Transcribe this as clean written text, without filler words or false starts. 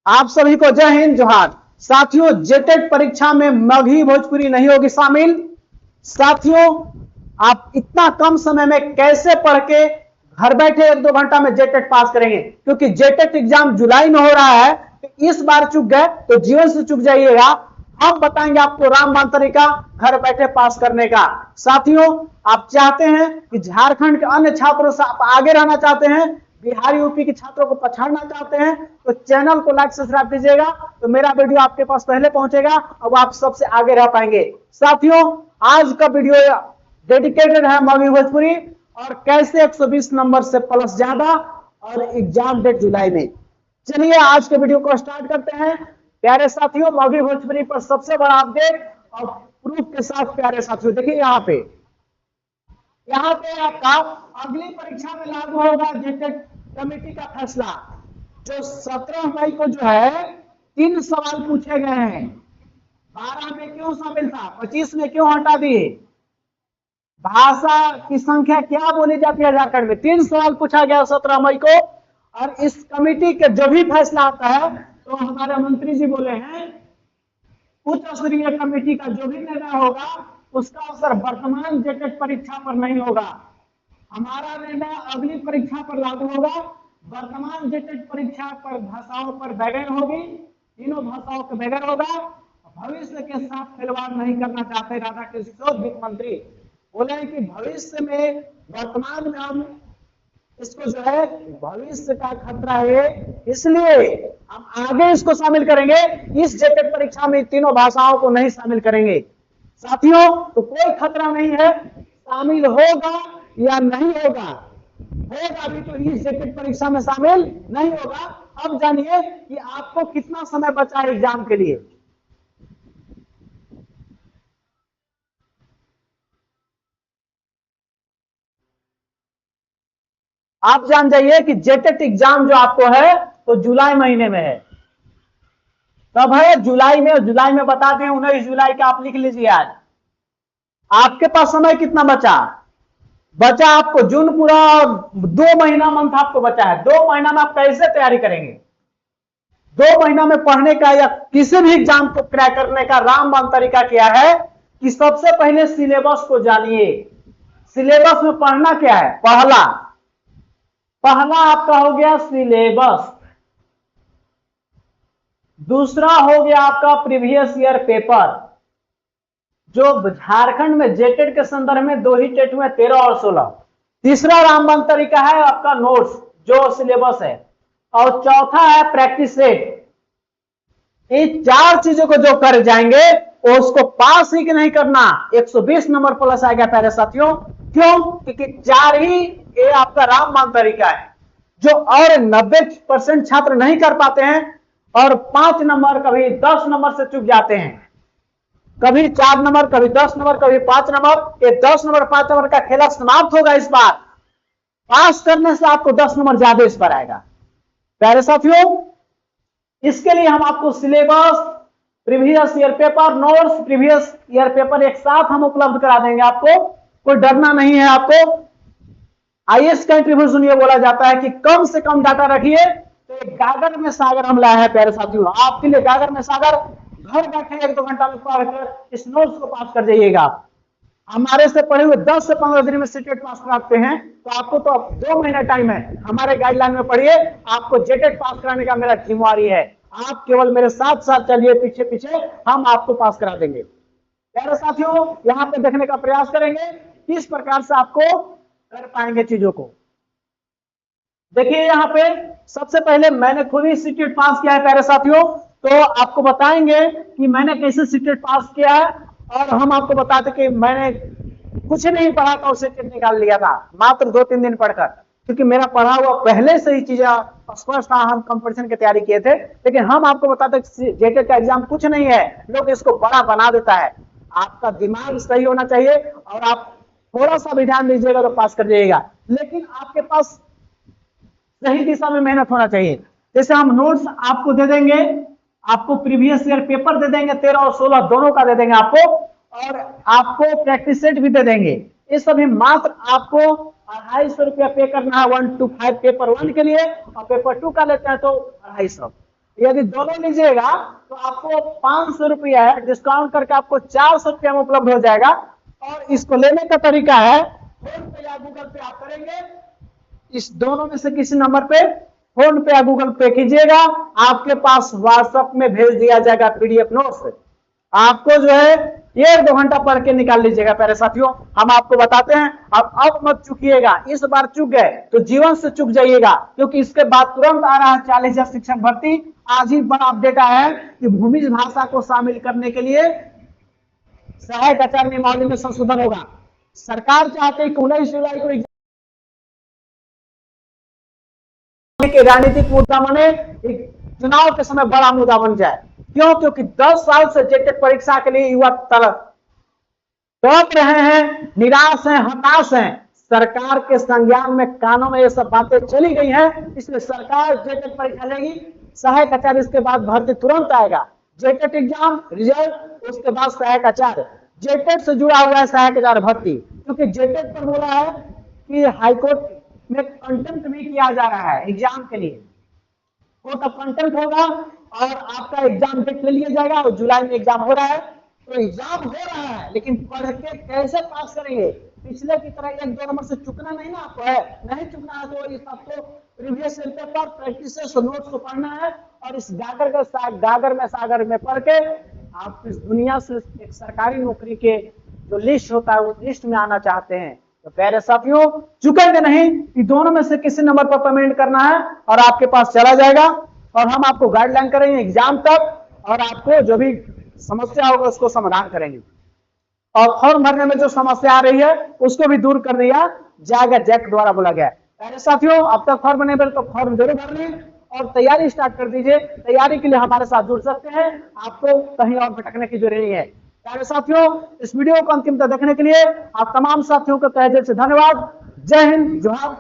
आप सभी को जय हिंद जोहार। साथियों, जेटेट परीक्षा में मगही भोजपुरी नहीं होगी शामिल। साथियों, आप इतना कम समय में कैसे पढ़ के घर बैठे 1-2 घंटा में जेटेट पास करेंगे? क्योंकि जेटेट एग्जाम जुलाई में हो रहा है, तो इस बार चूक गए तो जीवन से चूक जाइएगा। हम बताएंगे आपको रामबाण तरीका घर बैठे पास करने का। साथियों, आप चाहते हैं कि झारखंड के अन्य छात्रों से आप आगे रहना चाहते हैं, बिहार यूपी के छात्रों को पछाड़ना चाहते हैं, तो चैनल को लाइक सब्सक्राइब कीजिएगा, तो मेरा वीडियो आपके पास पहले पहुंचेगा और आप सबसे आगे रह पाएंगे। साथियों, आज का वीडियो डेडिकेटेड है मगही भोजपुरी और कैसे 120 नंबर से प्लस ज्यादा और एग्जाम डेट जुलाई में। चलिए आज के वीडियो को स्टार्ट करते हैं। प्यारे साथियों, मगही भोजपुरी पर सबसे बड़ा अपडेट और प्रूफ के साथ प्यारे साथियों देखिए यहाँ पे आपका अगली परीक्षा में लागू होगा जेटेट कमेटी का फैसला। जो 17 मई को जो है 3 सवाल पूछे गए हैं। 12 में क्यों शामिल था, 25 में क्यों हटा दिए, भाषा की संख्या क्या बोली जाती है झारखंड में, 3 सवाल पूछा गया 17 मई को। और इस कमेटी के जो भी फैसला आता है तो हमारे मंत्री जी बोले हैं उच्च स्तरीय कमेटी का जो भी निर्णय होगा उसका असर वर्तमान जेटेट परीक्षा पर नहीं होगा। हमारा निर्णय अगली परीक्षा पर लागू होगा। वर्तमान जेटेट परीक्षा पर भाषाओं पर बैगन होगी, तीनों भाषाओं का बैगन होगा। भविष्य के साथ खिलवाड़ नहीं करना चाहते राधाकृष्ण वित्त मंत्री बोले कि भविष्य में, वर्तमान में हम इसको जो है भविष्य का खतरा है, इसलिए हम आगे इसको शामिल करेंगे। इस जेटेट परीक्षा में तीनों भाषाओं को नहीं शामिल करेंगे। साथियों, तो कोई खतरा नहीं है, शामिल होगा या नहीं होगा, होगा भी तो इस जेटेट परीक्षा में शामिल नहीं होगा। अब जानिए कि आपको कितना समय बचा है एग्जाम के लिए। आप जान जाइए कि जेटेट एग्जाम जो आपको है तो जुलाई महीने में है। कब है? जुलाई में। जुलाई में बता दें 19 जुलाई का आप लिख लीजिए। आज आपके पास समय कितना बचा आपको जून पूरा 2 महीना मंथ आपको बचा है। 2 महीना में आप कैसे तैयारी करेंगे? 2 महीना में पढ़ने का या किसी भी एग्जाम को क्रैक करने का रामबाण तरीका क्या है कि सबसे पहले सिलेबस को जानिए। सिलेबस में पढ़ना क्या है? पहला आपका हो गया सिलेबस, दूसरा हो गया आपका प्रीवियस ईयर पेपर। जो झारखंड में जेटेट के संदर्भ में 2 ही टेट हुए, 13 और 16। तीसरा रामबाण तरीका है आपका नोट्स जो सिलेबस है, और चौथा है प्रैक्टिस सेट। इन 4 चीजों को जो कर जाएंगे वो उसको पास ही नहीं करना, 120 नंबर प्लस आएगा प्यारे साथियों। क्यों? क्योंकि 4 ही ये आपका रामबाण तरीका है जो और 90% छात्र नहीं कर पाते हैं, और 5 नंबर कभी 10 नंबर से चूक जाते हैं। कभी 4 नंबर, कभी 10 नंबर, कभी 5 नंबर। ये 10 नंबर 5 नंबर का खेला समाप्त होगा इस बार। पास करने से आपको 10 नंबर ज्यादा इस पर आएगा प्यारे साथियों। इसके लिए हम आपको syllabus, previous year paper, notes, previous year paper एक साथ हम उपलब्ध करा देंगे। आपको कोई डरना नहीं है। आपको आईएएस का इंटरव्यू सुनिए, बोला जाता है कि कम से कम डाटा रखिए तो एक गागर में सागर हम लाए हैं प्यारे साथियों। आपके लिए गागर में सागर, घर बैठे 1-2 घंटा में पढ़कर इस नोट्स को पास कर जाइएगा। हमारे से पढ़े हुए 10 से 15 दिन में जेटेट पास कराते हैं, तो आपको तो 2 महीना टाइम है। हमारे गाइडलाइन में पढ़िए, आपको जेटेट पास कराने का मेरा जिम्मेवारी है। आप केवल मेरे साथ साथ चलिए, पीछे पीछे हम आपको पास करा देंगे। प्यारे साथियों, यहाँ पे देखने का प्रयास करेंगे किस प्रकार से आपको कर पाएंगे चीजों को। देखिए यहाँ पे सबसे पहले मैंने खुद ही सीटेट पास किया है प्यारे साथियों, तो आपको बताएंगे कि मैंने कैसे सीटेट पास किया है। और हम आपको बताते कि मैंने कुछ नहीं पढ़ा था और सीटेट निकाल लिया था मात्र 2-3 दिन पढ़कर, क्योंकि मेरा पढ़ा हुआ पहले से ही चीजें स्पष्ट था। हम कंपटीशन की तैयारी किए थे, लेकिन हम आपको बताते जेटेट का एग्जाम कुछ नहीं है, लोग इसको बड़ा बना देता है। आपका दिमाग सही होना चाहिए और आप थोड़ा सा भी ध्यान दीजिएगा तो पास कर जाइएगा, लेकिन आपके पास सही दिशा में मेहनत होना चाहिए। जैसे हम नोट्स आपको दे देंगे, आपको प्रीवियस ईयर पेपर दे देंगे, 13 और 16 दोनों का दे देंगे आपको, और आपको प्रैक्टिस सेट भी दे देंगे। इस सभी मात्र आपको 250 रुपया पे करना है 1 to 5 पेपर 1 के लिए, और पेपर 2 का लेते हैं तो 250। यदि दोनों लीजिएगा तो आपको 500 रुपया है, डिस्काउंट करके आपको 400 रुपया में उपलब्ध हो जाएगा। और इसको लेने का तरीका है फोन पे या गूगल पे आप करेंगे, इस दोनों में से किसी नंबर पे फोन पे या गूगल पे कीजिएगा, आपके पास व्हाट्सएप में भेज दिया जाएगा पीडीएफ नोट्स। आपको जो है 1-2 घंटा पढ़ के निकाल लीजिएगा। प्यारे साथियों, हम आपको बताते हैं, अब मत चुकिएगा। इस बार चुक गए तो जीवन से चुक जाइएगा, क्योंकि इसके बाद तुरंत आ रहा है 40,000 शिक्षक भर्ती। आज ही बड़ा अपडेट आया है कि भूमिज भाषा को शामिल करने के लिए सहायक आचार्य नियमावली में संशोधन होगा। सरकार चाहते हैं कि 19 जुलाई को के राजनीतिक मुद्दा बने, चुनाव के समय बड़ा मुद्दा बन जाए। क्यों? क्योंकि 10 साल से जेटेट परीक्षा के लिए युवा तड़प रहे हैं, निराश हैं, हताश हैं। सरकार के संज्ञान में, कानों में ये सब बातें चली गई हैं, इसलिए सरकार जेटेट परीक्षा लेगी। सहायक आचार्य इसके बाद भर्ती तुरंत आएगा। जेटेट एग्जाम रिजल्ट, उसके बाद सहायक आचार्य। जेटेट से जुड़ा हुआ है सहायक आचार्य भर्ती, क्योंकि जेटेट पर बोला है कि हाईकोर्ट में कंटेम्प्ट भी किया जा रहा है एग्जाम के लिए। कोर्ट ऑफ कंटेम्प्ट होगा और आपका एग्जाम डेट ले लिया जाएगा। और जुलाई में एग्जाम हो रहा है, तो एग्जाम हो रहा है, लेकिन पढ़ के कैसे पास करेंगे? पिछले की तरह 1-2 नंबर से चुकना नहीं ना आपको है, नहीं चुकना है तो इस आपको previous year paper, practice notes को पढ़ना है और इस गागर में पढ़ के आप इस दुनिया से एक सरकारी नौकरी के जो लिस्ट होता है उस लिस्ट में आना चाहते हैं। तो प्यारे साथियों, चुकेंगे नहीं कि दोनों में से किसी नंबर पर पेमेंट करना है और आपके पास चला जाएगा और हम आपको गाइडलाइन करेंगे एग्जाम तक, और आपको जो भी समस्या होगा उसको समाधान करेंगे। और फॉर्म भरने में जो समस्या आ रही है उसको भी दूर कर दिया जाएगा, जैक द्वारा बोला गया। प्यारे साथियों, अब तक फॉर्म नहीं भरे तो फॉर्म जरूर भर लें और तैयारी स्टार्ट कर दीजिए। तैयारी के लिए हमारे साथ जुड़ सकते हैं, आपको कहीं और भटकने की जरूरत नहीं है। प्यारे साथियों, इस वीडियो को अंतिम तक देखने के लिए आप तमाम साथियों को तहे दिल से धन्यवाद। जय हिंद, जोहार।